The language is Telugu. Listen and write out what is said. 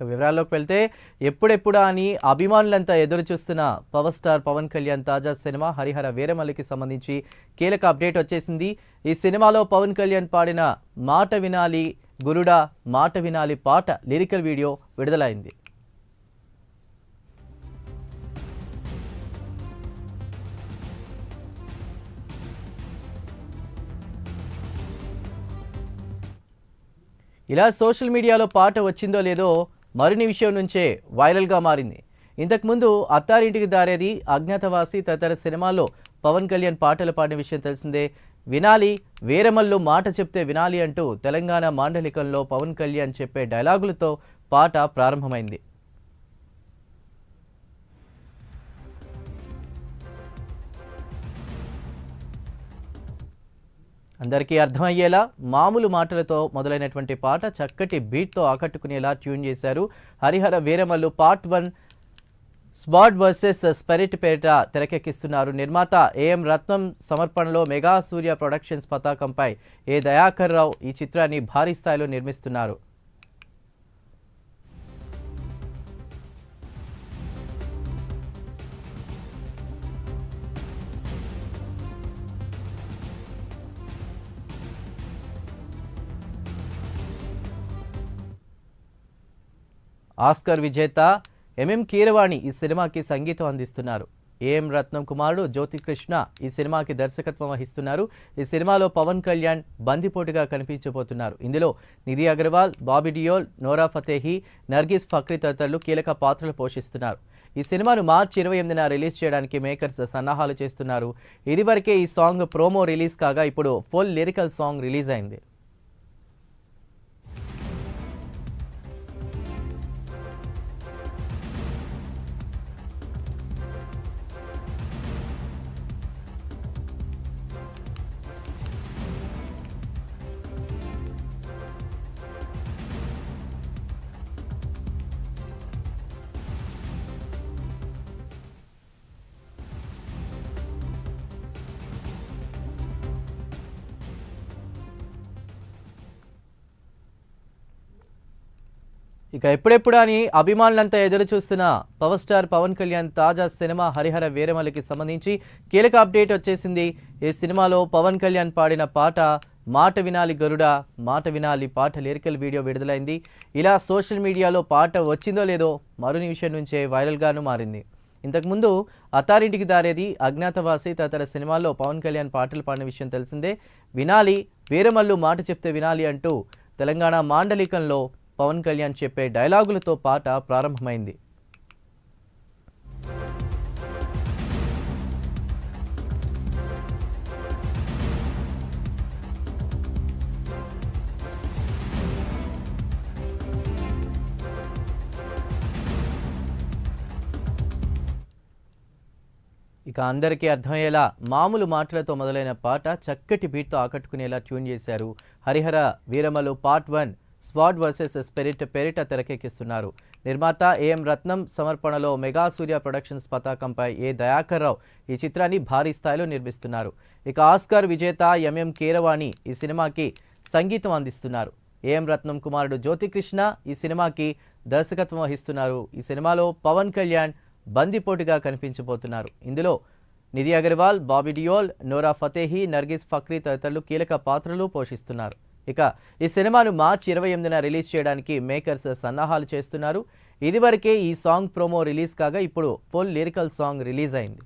వివరాల్లోకి వెళ్తే ఎప్పుడెప్పుడా అని అభిమానులంతా ఎదురు చూస్తున్న పవర్ స్టార్ పవన్ కళ్యాణ్ తాజా సినిమా హరిహర వీరమల్లికి సంబంధించి కీలక అప్డేట్ వచ్చేసింది. ఈ సినిమాలో పవన్ కళ్యాణ్ పాడిన మాట వినాలి గురుడా మాట వినాలి పాట లిరికల్ వీడియో విడుదలైంది. ఇలా సోషల్ మీడియాలో పాట వచ్చిందో లేదో మరిన్ని విషయం నుంచే వైరల్గా మారింది. ఇంతకుముందు అత్తారింటికి దారేది, అజ్ఞాతవాసి తదితర సినిమాల్లో పవన్ కళ్యాణ్ పాటలు పాడిన విషయం తెలిసిందే. వినాలి వీరమల్లు మాట చెప్తే వినాలి అంటూ తెలంగాణ మాండలికంలో పవన్ కళ్యాణ్ చెప్పే డైలాగులతో పాట ప్రారంభమైంది. అందరికీ అర్థమయ్యేలా మామూలు మాటలతో మొదలైనటువంటి పాట చక్కటి బీట్తో ఆకట్టుకునేలా ట్యూన్ చేశారు. Harihara Veeramallu part 1 spat versus spirit పేరిట తెరకెక్కిస్తున్నారు. నిర్మాత ఏఎం రత్నం సమర్పణలో మెగా సూర్య ప్రొడక్షన్స్ పతాకంపై ఏ దయాకర్ రావు ఈ చిత్రాన్ని భారీ స్థాయిలో నిర్మిస్తున్నారు. ఆస్కార్ విజేత ఎంఎం కీరవాణి ఈ సినిమాకి సంగీతం అందిస్తున్నారు. ఏఎం రత్నం కుమారుడు జ్యోతికృష్ణ ఈ సినిమాకి దర్శకత్వం వహిస్తున్నారు. ఈ సినిమాలో పవన్ కళ్యాణ్ బందిపోటుగా కనిపించబోతున్నారు. ఇందులో నిధి అగర్వాల్, బాబీ డియోల్, నోరా ఫతేహి, నర్గిస్ ఫక్రీ తదితరులు కీలక పాత్రలు పోషిస్తున్నారు. ఈ సినిమాను మార్చి 28న రిలీజ్ చేయడానికి మేకర్స్ సన్నాహాలు చేస్తున్నారు. ఇదివరకే ఈ సాంగ్ ప్రోమో రిలీజ్ కాగా ఇప్పుడు ఫుల్ లిరికల్ సాంగ్ రిలీజ్ అయింది. ఇక ఎప్పుడెప్పుడు అని అభిమానులంతా ఎదురు చూస్తున్న పవర్ స్టార్ పవన్ కళ్యాణ్ తాజా సినిమా హరిహర వీరమల్లికి సంబంధించి కీలక అప్డేట్ వచ్చేసింది. ఈ సినిమాలో పవన్ కళ్యాణ్ పాడిన పాట మాట వినాలి గరుడా మాట వినాలి పాట లిరికల్ వీడియో విడుదలైంది. ఇలా సోషల్ మీడియాలో పాట వచ్చిందో లేదో మరో విషయం నుంచే వైరల్గాను మారింది. ఇంతకుముందు అత్తారింటికి దారేది, అజ్ఞాతవాసి తదితర సినిమాల్లో పవన్ కళ్యాణ్ పాటలు పాడిన విషయం తెలిసిందే. వినాలి వీరమల్లు మాట చెప్తే వినాలి అంటూ తెలంగాణ మాండలికంలో పవన్ కళ్యాణ్ చెప్పే డైలాగులతో పాట ప్రారంభమైంది. ఇక అందరికీ అర్థమయ్యేలా మామూలు మాటలతో మొదలైన పాట చక్కటి బీట్తో ఆకట్టుకునేలా ట్యూన్ చేశారు. Harihara Veeramallu part 1 spat versus spirit పేరిట తెరకెక్కిస్తున్నారు. నిర్మాత ఏఎం రత్నం సమర్పణలో మెగా సూర్య ప్రొడక్షన్స్ పతాకంపై ఏ దయాకర్ రావు ఈ చిత్రాన్ని భారీ స్థాయిలో నిర్మిస్తున్నారు. ఇక ఆస్కార్ విజేత ఎంఎం కీరవాణి ఈ సినిమాకి సంగీతం అందిస్తున్నారు. ఏఎం రత్నం కుమారుడు జ్యోతికృష్ణ ఈ సినిమాకి దర్శకత్వం వహిస్తున్నారు. ఈ సినిమాలో పవన్ కళ్యాణ్ బందిపోటుగా కనిపించబోతున్నారు. ఇందులో నిధి అగర్వాల్, బాబీ డియోల్, నోరా ఫతేహి, నర్గిస్ ఫక్రీ తదితరులు కీలక పాత్రలు పోషిస్తున్నారు. ఇక ఈ సినిమాను మార్చి 28న రిలీజ్ చేయడానికి మేకర్స్ సన్నాహాలు చేస్తున్నారు. ఇదివరకే ఈ సాంగ్ ప్రోమో రిలీజ్ కాగా ఇప్పుడు ఫుల్ లిరికల్ సాంగ్ రిలీజ్ అయింది.